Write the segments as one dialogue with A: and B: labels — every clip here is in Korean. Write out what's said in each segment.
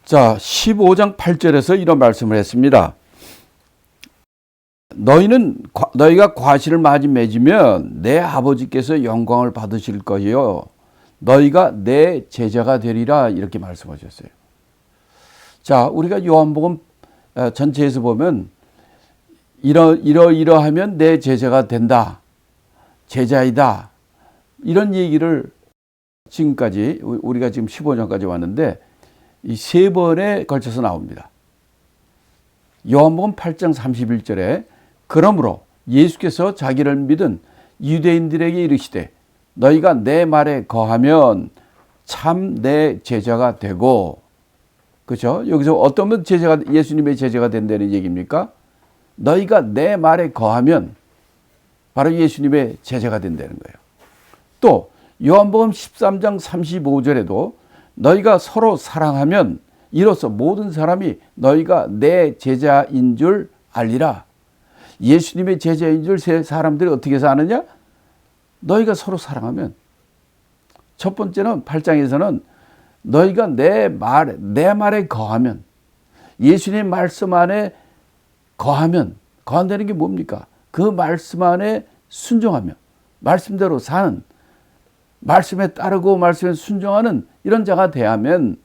A: 자, 15장 8절에서 이런 말씀을 했습니다. 너희가 과실을 많이 맺으면 내 아버지께서 영광을 받으실 거요. 너희가 내 제자가 되리라. 이렇게 말씀하셨어요. 자, 우리가 요한복음 전체에서 보면 이러하면 내 제자가 된다. 제자이다. 이런 얘기를 지금까지 우리가 지금 15장까지 왔는데 이 세 번에 걸쳐서 나옵니다. 요한복음 8장 31절에 그러므로 예수께서 자기를 믿은 유대인들에게 이르시되 너희가 내 말에 거하면 참 내 제자가 되고, 그렇죠? 여기서 어떤 분 예수님의 제자가 된다는 얘기입니까? 너희가 내 말에 거하면 바로 예수님의 제자가 된다는 거예요. 또 요한복음 13장 35절에도 너희가 서로 사랑하면 이로써 모든 사람이 너희가 내 제자인 줄 알리라. 예수님의 제자인 줄 사람들이 어떻게 사느냐? 너희가 서로 사랑하면. 첫 번째는 8장에서는 너희가 내 말에 거하면, 예수님 말씀 안에 거한다는 게 뭡니까? 그 말씀 안에 순종하며 말씀대로 사는, 말씀에 따르고 말씀에 순종하는 이런 자가 되면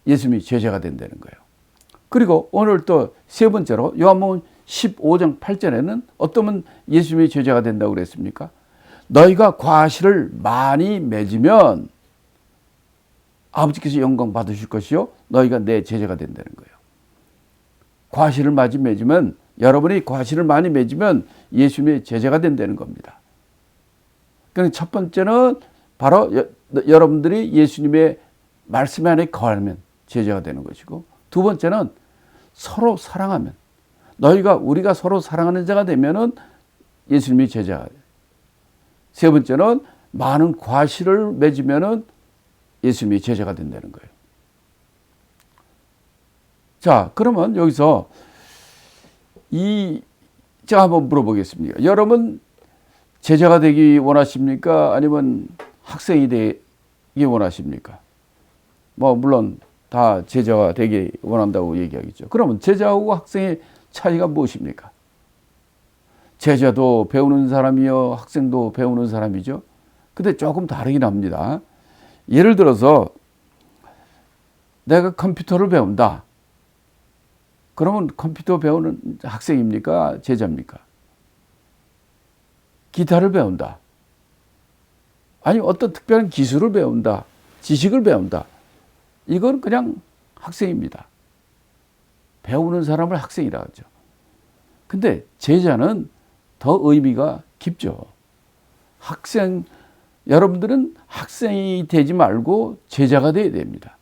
A: 예수님이 제자가 된다는 거예요. 그리고 오늘 또 세 번째로 요한복음 15장 8절에는 어떤 예수님이 제자가 된다고 그랬습니까? 너희가 과실을 많이 맺으면 아버지께서 영광 받으실 것이요 너희가 내 제자가 된다는 거예요. 과실을 많이 맺으면, 여러분이 과실을 많이 맺으면 예수님의 제자가 된다는 겁니다. 그러니까 첫 번째는 바로 여러분들이 예수님의 말씀 안에 거하면 제자가 되는 것이고, 두 번째는 서로 사랑하면, 우리가 서로 사랑하는 자가 되면은 예수님이 제자가 돼요. 세 번째는 많은 과실을 맺으면은 예수님이 제자가 된다는 거예요. 자, 그러면 여기서 제가 한번 물어보겠습니다. 여러분 제자가 되기 원하십니까? 아니면 학생이 되기 원하십니까? 물론 다 제자가 되기 원한다고 얘기하겠죠. 그러면 제자하고 학생의 차이가 무엇입니까? 제자도 배우는 사람이요, 학생도 배우는 사람이죠. 근데 조금 다르긴 합니다. 예를 들어서 내가 컴퓨터를 배운다. 그러면 컴퓨터 배우는 학생입니까? 제자입니까? 기타를 배운다. 아니 어떤 특별한 기술을 배운다. 지식을 배운다. 이건 그냥 학생입니다. 배우는 사람을 학생이라 하죠. 근데 제자는 더 의미가 깊죠. 여러분들은 학생이 되지 말고 제자가 되어야 됩니다.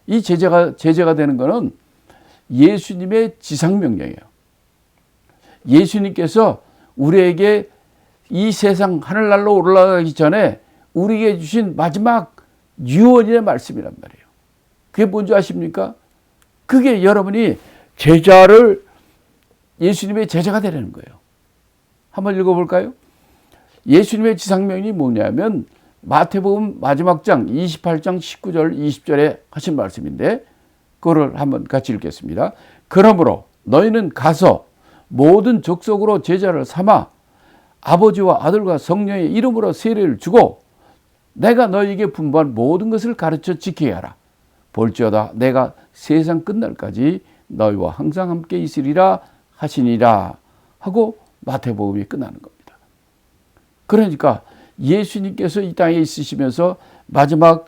A: 이 제자가 되는 것은 예수님의 지상명령이에요. 예수님께서 우리에게 이 세상 하늘날로 올라가기 전에 우리에게 주신 마지막 유언의 말씀이란 말이에요. 그게 뭔지 아십니까? 그게 여러분이 예수님의 제자가 되라는 거예요. 한번 읽어볼까요? 예수님의 지상명령이 뭐냐면 마태복음 마지막 장 28장 19절 20절에 하신 말씀인데 그거를 한번 같이 읽겠습니다. 그러므로 너희는 가서 모든 족속으로 제자를 삼아 아버지와 아들과 성령의 이름으로 세례를 주고 내가 너희에게 분부한 모든 것을 가르쳐 지키게 하라. 볼지어다 내가 세상 끝날까지 너희와 항상 함께 있으리라 하시니라 하고 마태복음이 끝나는 겁니다. 그러니까 예수님께서 이 땅에 있으시면서 마지막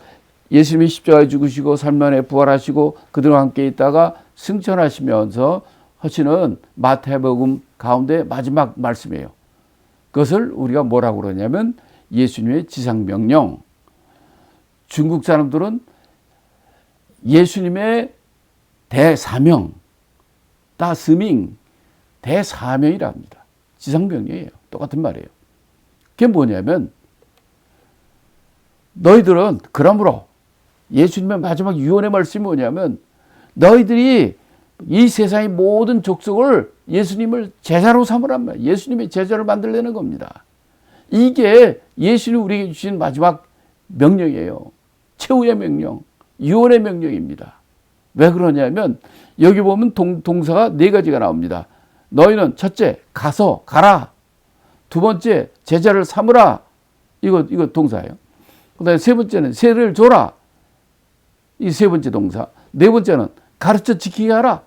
A: 예수님이 십자가에 죽으시고 3년 만에 부활하시고 그들과 함께 있다가 승천하시면서 하시는 마태복음 가운데 마지막 말씀이에요. 그것을 우리가 뭐라고 그러냐면 예수님의 지상명령. 중국 사람들은 예수님의 대사명, 다스밍, 대사명이라 합니다. 지상명령이에요. 똑같은 말이에요. 그게 뭐냐면 너희들은 그러므로 예수님의 마지막 유언의 말씀이 뭐냐면 너희들이 이 세상의 모든 족속을 예수님을 제자로 삼으란 말이에요. 예수님의 제자를 만들려는 겁니다. 이게 예수님이 우리에게 주신 마지막 명령이에요. 최후의 명령, 유언의 명령입니다. 왜 그러냐면 여기 보면 동사가 네 가지가 나옵니다. 너희는 첫째, 가라. 두 번째, 제자를 삼으라. 이거 동사예요. 그 다음에 세 번째는 세례를 줘라. 이 세 번째 동사. 네 번째는 가르쳐 지키게 하라.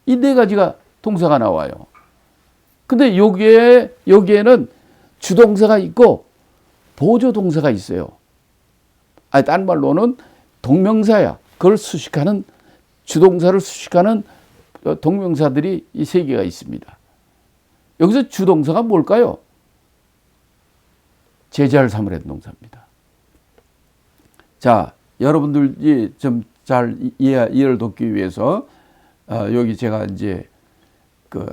A: 이 네 가지가 동사가 나와요. 근데 여기에는 주동사가 있고 보조 동사가 있어요. 딴 말로는 동명사야. 그걸 수식하는, 주동사를 수식하는 동명사들이 이 세 개가 있습니다. 여기서 주동사가 뭘까요? 제자를 삼으라는 동사입니다. 자, 여러분들이 좀 잘 이해를 돕기 위해서 여기 제가 이제 그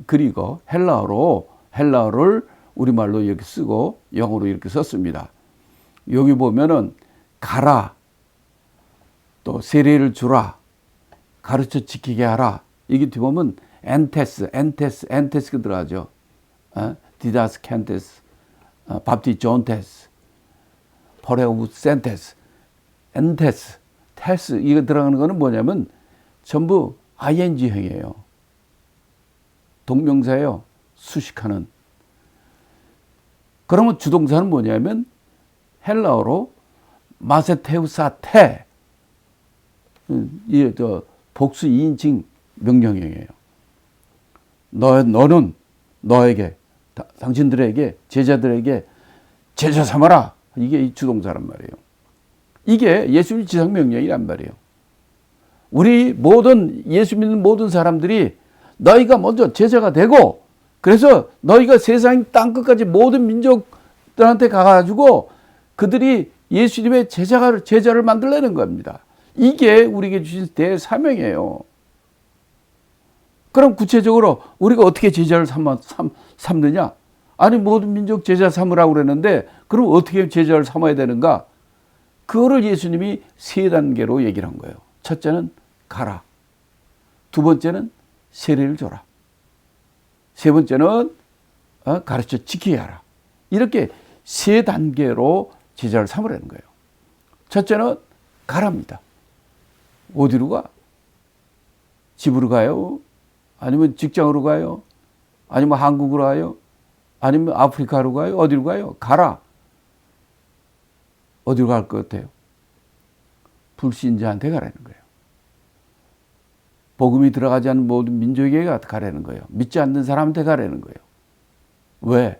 A: 그리고 헬라어를 우리말로 이렇게 쓰고 영어로 이렇게 썼습니다. 여기 보면은 가라, 또 세례를 주라, 가르쳐 지키게 하라. 이게 뒤보면 엔테스가 들어가죠. 디다스 캔테스, 밥티 존테스, 포레우 센테스, 엔테스, 테스, 이거 들어가는 거는 뭐냐면 전부 ing형이에요. 동명사예요. 수식하는. 그러면 주동사는 뭐냐면 헬라어로 마세테우사테, 복수 2인칭 명령형이에요. 너는 너에게, 당신들에게, 제자들에게 제자 삼아라. 이게 이 주동사란 말이에요. 이게 예수님 지상명령이란 말이에요. 우리 예수 믿는 모든 사람들이 너희가 먼저 제자가 되고, 그래서 너희가 세상 땅끝까지 모든 민족들한테 가가지고 그들이 예수님의 제자를 만들려는 겁니다. 이게 우리에게 주신 대사명이에요. 그럼 구체적으로 우리가 어떻게 제자를 삼느냐? 아니, 모든 민족 제자 삼으라고 그랬는데 그럼 어떻게 제자를 삼아야 되는가? 그거를 예수님이 세 단계로 얘기를 한 거예요. 첫째는 가라. 두 번째는 세례를 줘라. 세 번째는 가르쳐 지키게 하라. 이렇게 세 단계로 제자를 삼으라는 거예요. 첫째는 가랍니다. 어디로 가? 집으로 가요? 아니면 직장으로 가요? 아니면 한국으로 가요? 아니면 아프리카로 가요? 어디로 가요? 가라. 어디로 갈 것 같아요? 불신자한테 가라는 거예요. 복음이 들어가지 않는 모든 민족에게 가라는 거예요. 믿지 않는 사람한테 가라는 거예요. 왜?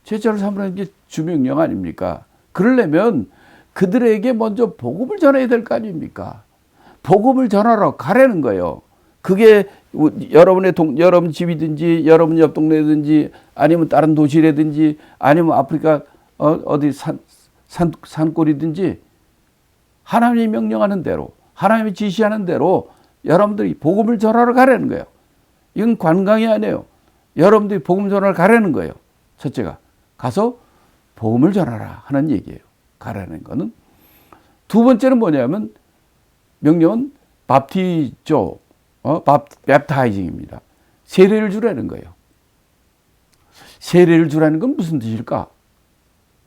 A: 제자를 삼으라는 게 주명령 아닙니까? 그러려면 그들에게 먼저 복음을 전해야 될 거 아닙니까? 복음을 전하러 가라는 거예요. 그게 여러분 집이든지 여러분 옆 동네든지 아니면 다른 도시라든지 아니면 아프리카 어디 산골이든지 하나님이 명령하는 대로, 하나님이 지시하는 대로 여러분들이 복음을 전하러 가라는 거예요. 이건 관광이 아니에요. 여러분들이 복음 전하러 가라는 거예요. 첫째가 가서 복음을 전하라 하는 얘기예요. 가라는 거는. 두 번째는 뭐냐면 명령은 밥티조, 랩타이징입니다. 세례를 주라는 거예요. 세례를 주라는 건 무슨 뜻일까?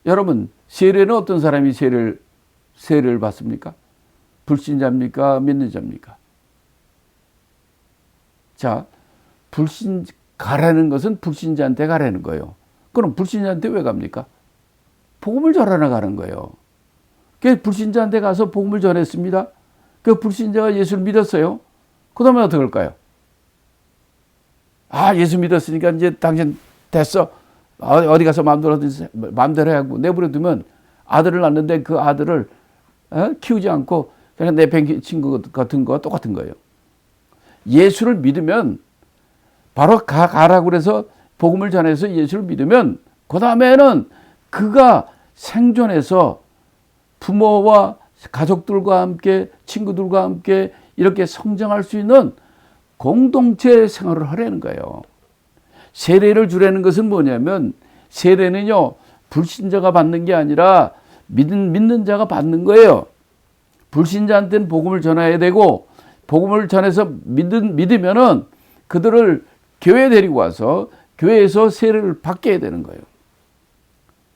A: 여러분, 세례는 어떤 사람이 세례를 받습니까? 불신자입니까? 믿는 자입니까? 자, 가라는 것은 불신자한테 가라는 거예요. 그럼 불신자한테 왜 갑니까? 복음을 전하러 가는 거예요. 그 불신자한테 가서 복음을 전했습니다. 그 불신자가 예수를 믿었어요. 그 다음에 어떻게 할까요? 예수 믿었으니까 이제 당신 됐어. 어디 가서 마음대로 하고 내버려두면 아들을 낳는데 그 아들을 키우지 않고 그냥 내팽개친 것 같은 거 똑같은 거예요. 예수를 믿으면 바로 가라고 그래서 복음을 전해서 예수를 믿으면 그 다음에는 그가 생존해서 부모와 가족들과 함께 친구들과 함께 이렇게 성장할 수 있는 공동체 생활을 하려는 거예요. 세례를 주라는 것은 뭐냐면 세례는요 불신자가 받는 게 아니라 믿는 자가 받는 거예요. 불신자한테는 복음을 전해야 되고 복음을 전해서 믿으면은 그들을 교회에 데리고 와서 교회에서 세례를 받게 해야 되는 거예요.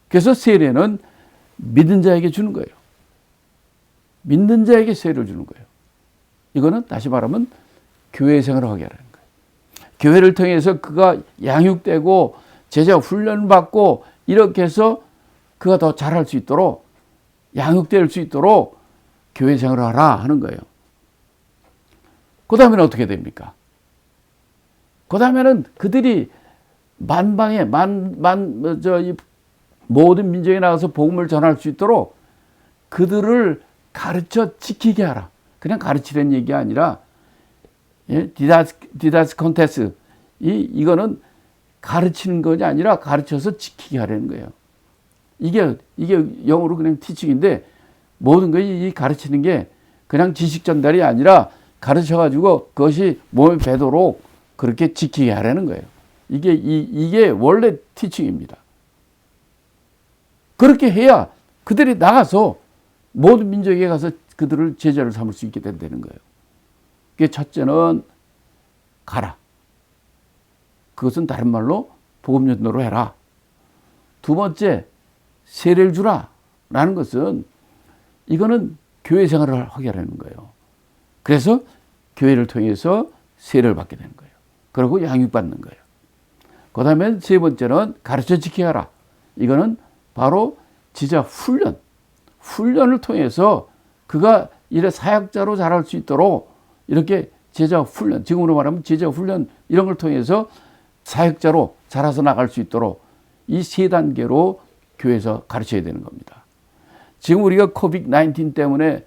A: 그래서 세례는 믿는 자에게 주는 거예요. 믿는 자에게 세례를 주는 거예요. 이거는 다시 말하면 교회 생활을 하게 하는 거예요. 교회를 통해서 그가 양육되고 제자 훈련을 받고 이렇게 해서 그가 더 잘할 수 있도록 양육될 수 있도록 교회 생활을 하라 하는 거예요. 그 다음에는 어떻게 됩니까? 그 다음에는 그들이 만방에 모든 민족에 나가서 복음을 전할 수 있도록 그들을 가르쳐 지키게 하라. 그냥 가르치려는 얘기 아니라 디다스 콘테스 이거는 가르치는 것이 아니라 가르쳐서 지키게 하라는 거예요. 이게 영어로 그냥 티칭인데 모든 것이 가르치는 게 그냥 지식 전달이 아니라 가르쳐가지고 그것이 몸에 배도록 그렇게 지키게 하라는 거예요. 이게 원래 티칭입니다. 그렇게 해야 그들이 나가서 모든 민족에 가서 그들을 제자를 삼을 수 있게 된다는 거예요. 그게 첫째는 가라. 그것은 다른 말로 복음 전도로 해라. 두 번째 세례를 주라. 라는 것은 이거는 교회 생활을 하게 하라는 거예요. 그래서 교회를 통해서 세례를 받게 되는 거예요. 그리고 양육받는 거예요. 그 다음에 세 번째는 가르쳐 지키게 하라. 이거는 바로 제자 훈련을 통해서 그가 이래 사역자로 자랄 수 있도록 이렇게 제자 훈련, 지금으로 말하면 제자 훈련 이런 걸 통해서 사역자로 자라서 나갈 수 있도록 이 세 단계로 교회에서 가르쳐야 되는 겁니다. 지금 우리가 코비드-19 때문에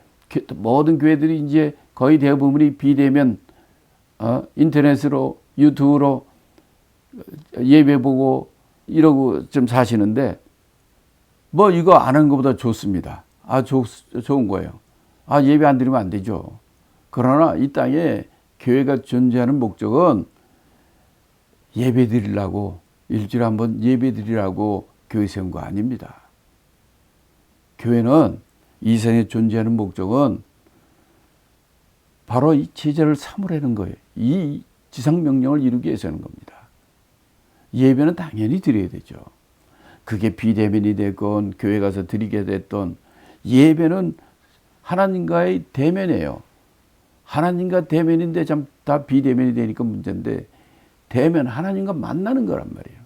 A: 모든 교회들이 이제 거의 대부분이 비대면 인터넷으로 유튜브로 예배 보고 이러고 좀 사시는데 뭐 이거 안 하는 것보다 좋습니다. 좋은 거예요. 예배 안 드리면 안 되죠. 그러나 이 땅에 교회가 존재하는 목적은 예배 드리려고 일주일에 한번 예배 드리라고 교회 세운 거 아닙니다. 교회는 이 세상에 존재하는 목적은 바로 이 제자를 삼으라는 거예요. 이 지상명령을 이루기 위해서 하는 겁니다. 예배는 당연히 드려야 되죠. 그게 비대면이 됐건 교회 가서 드리게 됐던 예배는 하나님과의 대면이에요. 하나님과 대면인데 참 다 비대면이 되니까 문제인데 대면 하나님과 만나는 거란 말이에요.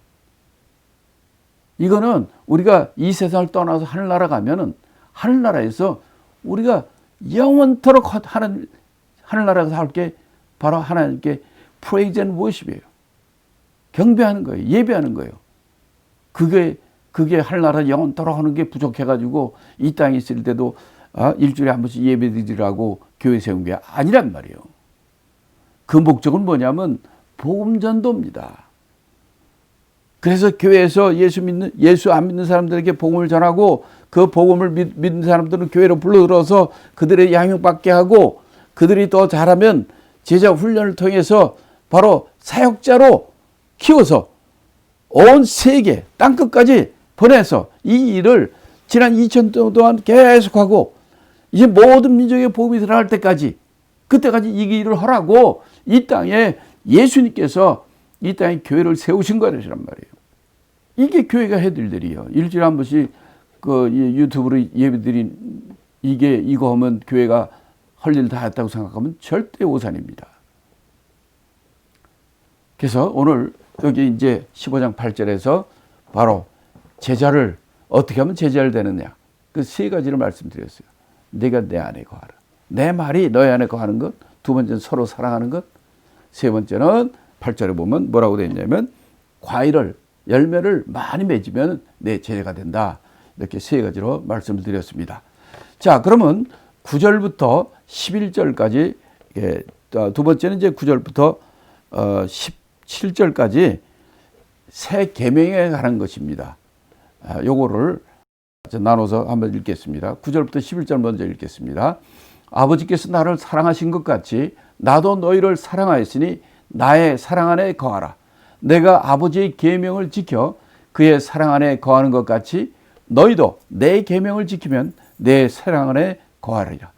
A: 이거는 우리가 이 세상을 떠나서 하늘나라 가면은 하늘나라에서 우리가 영원토록 하늘나라에서 할 게 바로 하나님께 praise and worship이에요. 경배하는 거예요. 예배하는 거예요. 그게 하늘나라 영원토록 하는 게 부족해가지고 이 땅에 있을 때도 일주일에 한 번씩 예배 드리라고 교회 세운 게 아니란 말이에요. 그 목적은 뭐냐면 복음 전도입니다. 그래서 교회에서 예수 안 믿는 사람들에게 복음을 전하고 그 복음을 믿는 사람들은 교회로 불러들어서 그들의 양육받게 하고 그들이 더 잘하면 제자 훈련을 통해서 바로 사역자로 키워서 온 세계 땅끝까지 보내서 이 일을 지난 2000년 동안 계속하고 이제 모든 민족의 복음이 들어갈 때까지 그때까지 이 일을 하라고 이 땅에 예수님께서 이 땅에 교회를 세우신 거란 말이에요. 이게 교회가 해드릴 일이에요. 일주일에 한 번씩 그 유튜브로 예배드린 이거 하면 교회가 할 일 다 했다고 생각하면 절대 오산입니다. 그래서 오늘 여기 이제 15장 8절에서 바로 제자를 어떻게 하면 제자를 되느냐 그 세 가지를 말씀드렸어요. 네가 내 안에 거하라. 내 말이 너희 안에 거하는 것. 두 번째는 서로 사랑하는 것. 세 번째는 8절에 보면 뭐라고 되어 있냐면 열매를 많이 맺으면 내 제자가 된다. 이렇게 세 가지로 말씀을 드렸습니다. 자, 그러면 9절부터 11절까지 두 번째는 이제 9절부터 17절까지 새 계명에 관한 것입니다. 요거를 나눠서 한번 읽겠습니다. 9절부터 11절 먼저 읽겠습니다. 아버지께서 나를 사랑하신 것 같이 나도 너희를 사랑하였으니 나의 사랑 안에 거하라. 내가 아버지의 계명을 지켜 그의 사랑 안에 거하는 것 같이 너희도 내 계명을 지키면 내 사랑 안에 거하리라.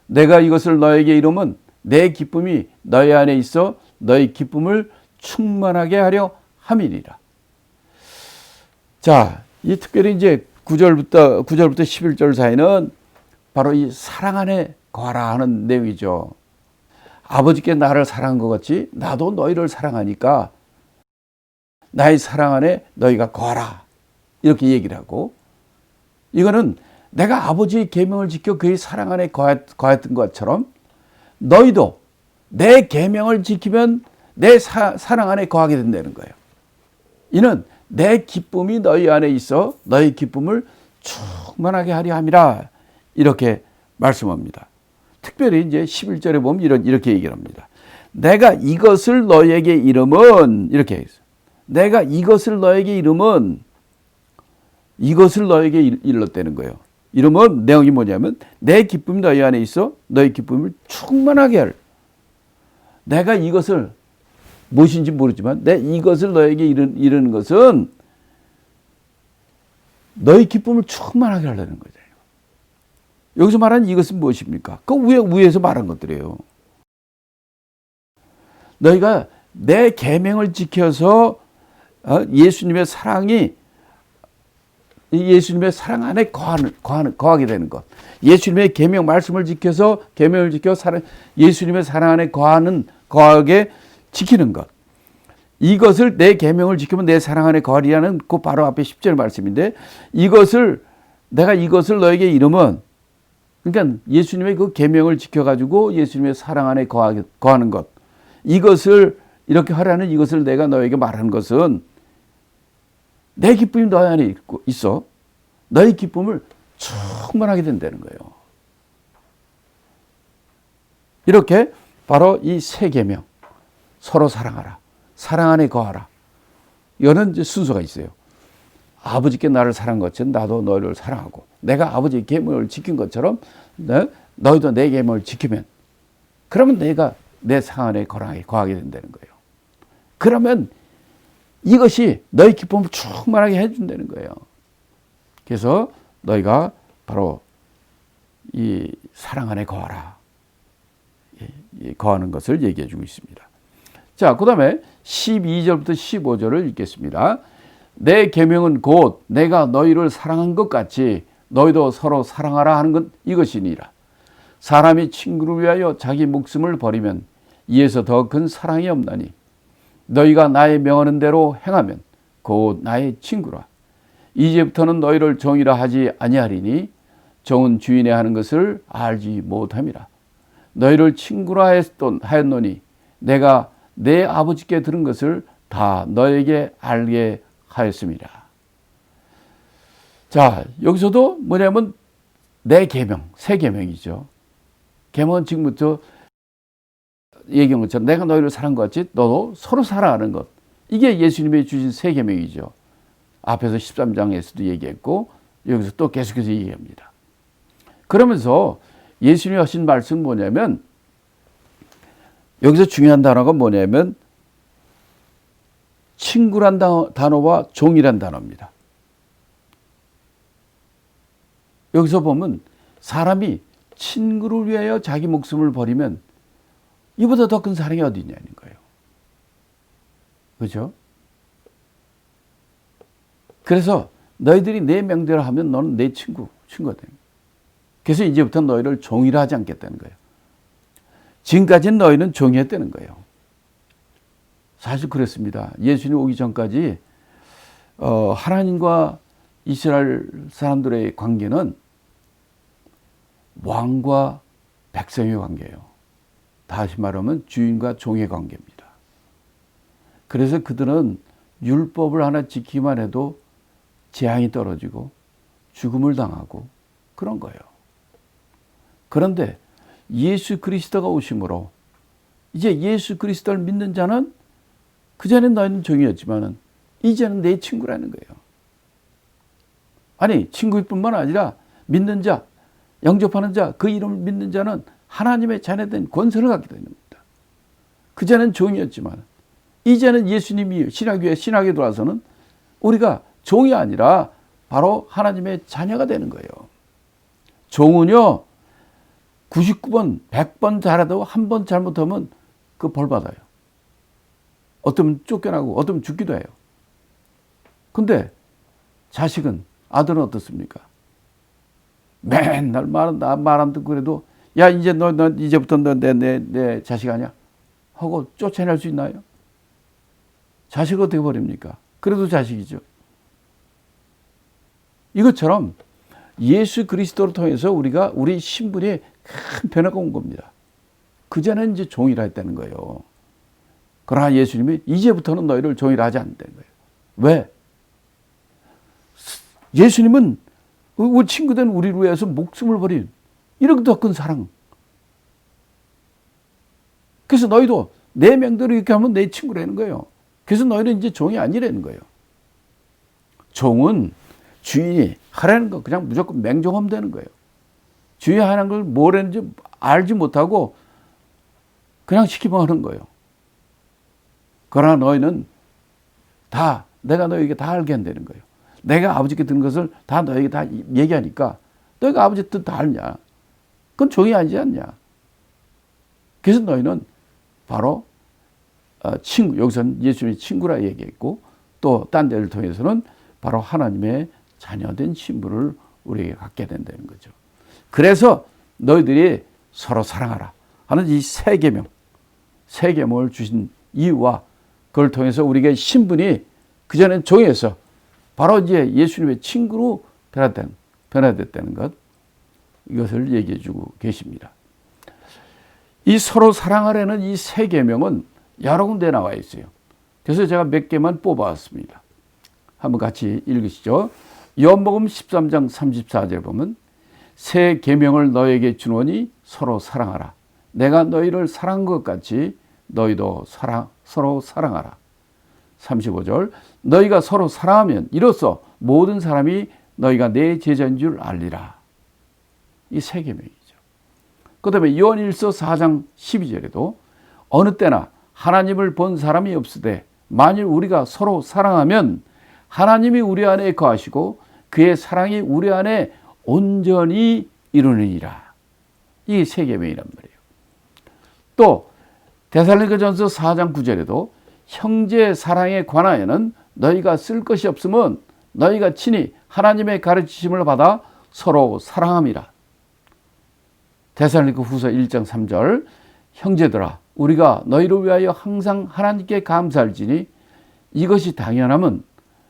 A: 내가 이것을 너에게 이루면 내 기쁨이 너희 안에 있어 너희 기쁨을 충만하게 하려 함이니라. 자, 이 특별히 이제 9절부터 11절 사이는 바로 이 사랑 안에 거하라 하는 내용이죠. 아버지께 나를 사랑한 것 같이 나도 너희를 사랑하니까 나의 사랑 안에 너희가 거하라. 이렇게 얘기를 하고, 이거는 내가 아버지의 계명을 지켜 그의 사랑 안에 거했던 것처럼 너희도 내 계명을 지키면 내 사랑 안에 거하게 된다는 거예요. 이는 내 기쁨이 너희 안에 있어 너희 기쁨을 충만하게 하려 함이라. 이렇게 말씀합니다. 특별히 이제 11절에 보면 이렇게 얘기를 합니다. 내가 이것을 너에게 이름은, 이렇게 했어요. 내가 이것을 너에게 이름은, 이것을 너에게 일렀다는 거예요. 이름은 내용이 뭐냐면 내 기쁨이 너희 안에 있어 너희 기쁨을 충만하게 할. 내가 이것을 무엇인지 모르지만 내 이것을 너에게 이르는 것은 너희 기쁨을 충만하게 하려는 거죠. 여기서 말하는 이것은 무엇입니까? 그 위에서 말한 것들이에요. 너희가 내 계명을 지켜서 예수님의 사랑이 예수님의 사랑 안에 거하게 되는 것. 예수님의 계명 말씀을 지켜서 계명을 지켜 예수님의 사랑 안에 거하게 지키는 것. 이것을 내 계명을 지키면 내 사랑 안에 거하리라는 그 바로 앞에 10절 말씀인데, 내가 이것을 너에게 이름은, 그러니까 예수님의 그 계명을 지켜가지고 예수님의 사랑 안에 거하는 것. 이것을 이렇게 하라는 이것을 내가 너에게 말하는 것은 내 기쁨이 너희 안에 있어 너희 기쁨을 충만하게 된다는 거예요. 이렇게 바로 이 세 계명, 서로 사랑하라, 사랑 안에 거하라. 이거는 이제 순서가 있어요. 아버지께 나를 사랑한 것처럼 나도 너희를 사랑하고, 내가 아버지의 계명을 지킨 것처럼 너희도 내 계명을 지키면, 그러면 내가 내 사랑 안에 거하게 된다는 거예요. 그러면 이것이 너희 기쁨을 충만하게 해준다는 거예요. 그래서 너희가 바로 이 사랑 안에 거하라, 거하는 것을 얘기해 주고 있습니다. 자, 그 다음에 12절부터 15절을 읽겠습니다. 내 계명은 곧 내가 너희를 사랑한 것 같이 너희도 서로 사랑하라 하는 것 이것이니라. 사람이 친구를 위하여 자기 목숨을 버리면 이에서 더 큰 사랑이 없나니 너희가 나의 명하는 대로 행하면 곧 나의 친구라. 이제부터는 너희를 종이라 하지 아니하리니 종은 주인의 하는 것을 알지 못함이라. 너희를 친구라 하였노니 내가 내 아버지께 들은 것을 다 너에게 알게 하였습니다. 자, 여기서도 뭐냐면 내 계명, 새 계명이죠. 계명은 지금부터 얘기한 것처럼 내가 너희를 사랑한 것 같이 너도 서로 사랑하는 것. 이게 예수님이 주신 새 계명이죠. 앞에서 13장에서도 얘기했고 여기서 또 계속해서 얘기합니다. 그러면서 예수님이 하신 말씀은 뭐냐면, 여기서 중요한 단어가 뭐냐면 친구란 단어와 종이란 단어입니다. 여기서 보면 사람이 친구를 위하여 자기 목숨을 버리면 이보다 더 큰 사랑이 어디 있냐는 거예요. 그렇죠? 그래서 너희들이 내 명대로 하면 너는 내 친구가 되는 거예요. 그래서 이제부터 너희를 종이라 하지 않겠다는 거예요. 지금까지는 너희는 종이었다는 거예요. 사실 그랬습니다. 예수님 오기 전까지 하나님과 이스라엘 사람들의 관계는 왕과 백성의 관계예요. 다시 말하면 주인과 종의 관계입니다. 그래서 그들은 율법을 하나 지키기만 해도 재앙이 떨어지고 죽음을 당하고 그런 거예요. 그런데 예수 그리스도가 오심으로 이제 예수 그리스도를 믿는 자는, 그전엔 너희는 종이었지만 이제는 내 친구라는 거예요. 아니, 친구일 뿐만 아니라 믿는 자, 영접하는 자, 그 이름을 믿는 자는 하나님의 자녀된 권세를 갖게 되는 겁니다. 그전엔 종이었지만 이제는 예수님이 신학에 들어와서는 우리가 종이 아니라 바로 하나님의 자녀가 되는 거예요. 종은요, 99번, 100번 잘해도 한 번 잘못하면 그 벌 받아요. 어쩌면 쫓겨나고 어쩌면 죽기도 해요. 근데 자식은, 아들은 어떻습니까? 맨날 말 안 듣고 그래도 야, 이제 너 이제부터 너 내 자식 아니야? 하고 쫓아낼 수 있나요? 자식 어떻게 버립니까? 그래도 자식이죠. 이것처럼 예수 그리스도를 통해서 우리 신분에 큰 변화가 온 겁니다. 그전에는 이제 종이라 했다는 거예요. 그러나 예수님이 이제부터는 너희를 종이라 하지 않는다는 거예요. 왜? 예수님은 우리 친구된 우리를 위해서 목숨을 버린 이렇게 더 큰 사랑. 그래서 너희도 내 명대로 이렇게 하면 내 친구라는 거예요. 그래서 너희는 이제 종이 아니라는 거예요. 종은 주인이 하라는 거 그냥 무조건 맹종하면 되는 거예요. 주인이 하는 걸 뭐라는지 알지 못하고 그냥 시키면 하는 거예요. 그러나 너희는 다 내가 너희에게 다 알게 한다는 거예요. 내가 아버지께 든 것을 다 너희에게 다 얘기하니까 너희가 아버지 뜻 다 알냐. 그건 종이 아니지 않냐. 그래서 너희는 바로 친구, 여기서는 예수님이 친구라 얘기했고 또 딴 데를 통해서는 바로 하나님의 자녀된 신분을 우리에게 갖게 된다는 거죠. 그래서 너희들이 서로 사랑하라 하는 이 세 계명을 주신 이유와 그걸 통해서 우리에게 신분이 그전엔 종에서 바로 이제 예수님의 친구로 변화됐다는 것, 이것을 얘기해 주고 계십니다. 이 서로 사랑하라는 이 세 계명은 여러 군데 나와 있어요. 그래서 제가 몇 개만 뽑아왔습니다. 한번 같이 읽으시죠. 요한복음 13장 34절 보면 새 계명을 너에게 주노니 서로 사랑하라. 내가 너희를 사랑한 것 같이 너희도 서로 사랑하라. 35절 너희가 서로 사랑하면 이로써 모든 사람이 너희가 내 제자인 줄 알리라. 이 세 계명이죠. 그 다음에 요한일서 4장 12절에도 어느 때나 하나님을 본 사람이 없으되 만일 우리가 서로 사랑하면 하나님이 우리 안에 거하시고 그의 사랑이 우리 안에 온전히 이루느니라. 이게 세 계명이란 말이에요. 또 데살로니가전서 4장 9절에도 형제 사랑에 관하여는 너희가 쓸 것이 없으면 너희가 친히 하나님의 가르치심을 받아 서로 사랑함이라. 데살로니가 후서 1장 3절 형제들아 우리가 너희를 위하여 항상 하나님께 감사할지니 이것이 당연하면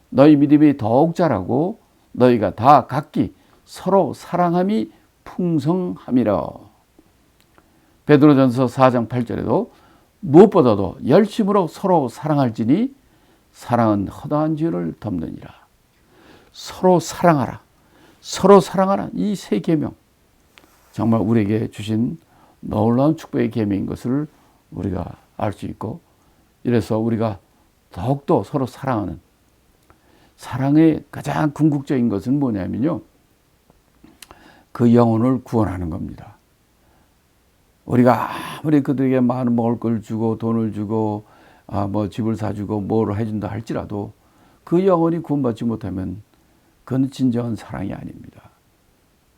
A: 너희 믿음이 더욱 자라고 너희가 다 각기 서로 사랑함이 풍성함이라. 베드로전서 4장 8절에도 무엇보다도 열심으로 서로 사랑할지니 사랑은 허다한 죄를 덮느니라. 서로 사랑하라. 서로 사랑하라. 이 세 계명 정말 우리에게 주신 놀라운 축복의 계명인 것을 우리가 알 수 있고 이래서 우리가 더욱더 서로 사랑하는 사랑의 가장 궁극적인 것은 뭐냐면요. 그 영혼을 구원하는 겁니다. 우리가 아무리 그들에게 많은 먹을 걸 주고 돈을 주고 뭐 집을 사주고 뭐를 해준다 할지라도 그 영혼이 구원받지 못하면 그건 진정한 사랑이 아닙니다.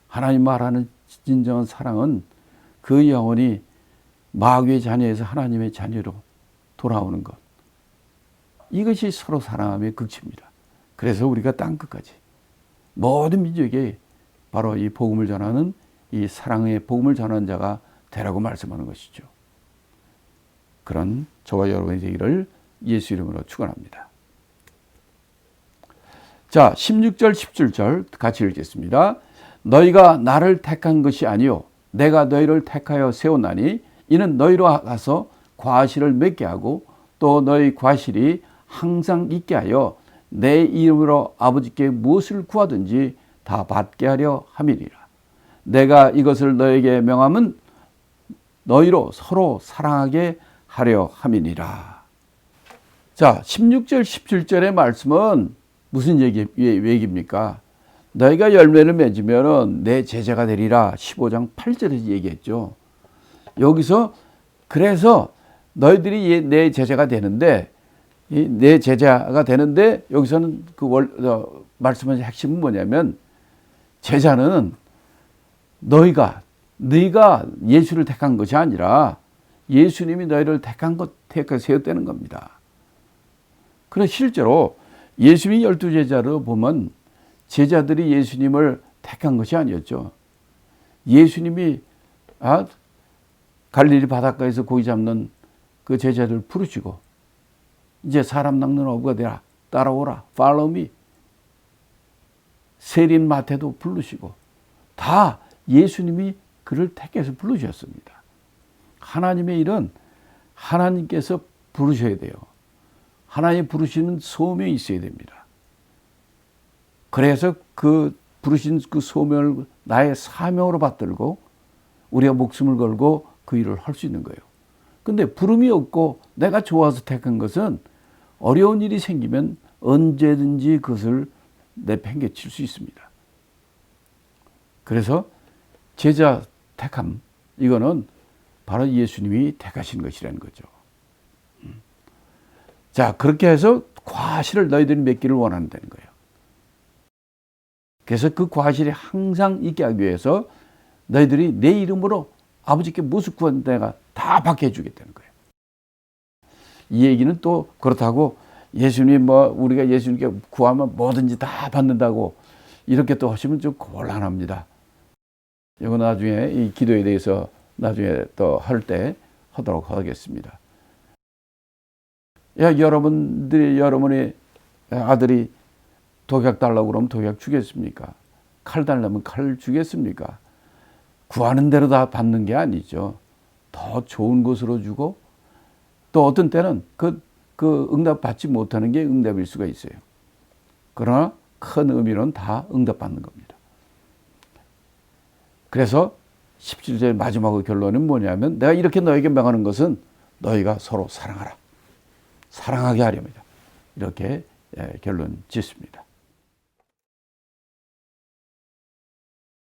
A: 하나님 말하는 진정한 사랑은 그 영혼이 마귀의 자녀에서 하나님의 자녀로 돌아오는 것. 이것이 서로 사랑함의 극치입니다. 그래서 우리가 땅끝까지 모든 민족에게 바로 이 복음을 전하는 이 사랑의 복음을 전하는 자가 되라고 말씀하는 것이죠. 그런 저와 여러분이 되기를 예수 이름으로 축원합니다. 자, 16절 17절 같이 읽겠습니다. 너희가 나를 택한 것이 아니요 내가 너희를 택하여 세웠나니 이는 너희로 가서 과실을 맺게 하고 또 너희 과실이 항상 있게 하여 내 이름으로 아버지께 무엇을 구하든지 다 받게 하려 함이니라. 내가 이것을 너에게 명함은 너희로 서로 사랑하게 하려 함이니라. 자, 16절 17절의 말씀은 무슨 얘기입니까? 너희가 열매를 맺으면 내 제자가 되리라. 15장 8절에서 얘기했죠. 여기서 그래서 너희들이 내 제자가 되는데 내 제자가 되는데 여기서는 말씀하신 핵심은 뭐냐면 제자는 너희가 예수를 택한 것이 아니라 예수님이 너희를 택해 세웠다는 겁니다. 그래서 실제로 예수님이 12제자로 보면 제자들이 예수님을 택한 것이 아니었죠. 예수님이 갈릴리 바닷가에서 고기 잡는 그 제자들 부르시고 이제 사람 낚는 어부가 되라. 따라오라. Follow me. 세린 마태도 부르시고 다 예수님이 그를 택해서 부르셨습니다. 하나님의 일은 하나님께서 부르셔야 돼요. 하나님 부르시는 소명이 있어야 됩니다. 그래서 그 부르신 그 소명을 나의 사명으로 받들고 우리가 목숨을 걸고 그 일을 할 수 있는 거예요. 근데 부름이 없고 내가 좋아서 택한 것은 어려운 일이 생기면 언제든지 그것을 내팽개칠 수 있습니다. 그래서 제자 택함, 이거는 바로 예수님이 택하신 것이라는 거죠. 자, 그렇게 해서 과실을 너희들이 맺기를 원한다는 거예요. 그래서 그 과실이 항상 있게 하기 위해서 너희들이 내 이름으로 아버지께 무엇을 구한 내가 다 받게 해주겠다는 거예요. 이 얘기는 또 그렇다고 예수님 우리가 예수님께 구하면 뭐든지 다 받는다고 이렇게 또 하시면 좀 곤란합니다. 이거 나중에 이 기도에 대해서 나중에 또 할 때 하도록 하겠습니다. 여러분의 아들이 독약 달라고 그러면 독약 주겠습니까? 칼 달라면 칼 주겠습니까? 구하는 대로 다 받는 게 아니죠. 더 좋은 것으로 주고 또 어떤 때는 그 응답 받지 못하는 게 응답일 수가 있어요. 그러나 큰 의미로는 다 응답받는 겁니다. 그래서 17절 마지막 결론은 뭐냐면 내가 이렇게 너에게 명하는 것은 너희가 서로 사랑하라. 사랑하게 하렵니다. 이렇게 결론 짓습니다.